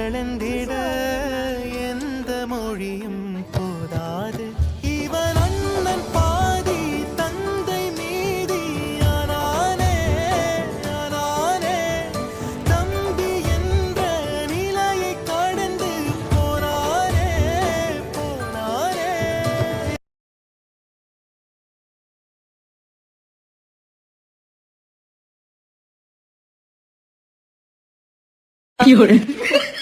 அளந்திட எந்த மொழியும் போதாது. இவன் அண்ணன் பாதி தந்தை மீதி ஆனானே ஆனானே. தம்பி என்ற நிலையை கடந்து போனானே போனானே.有人。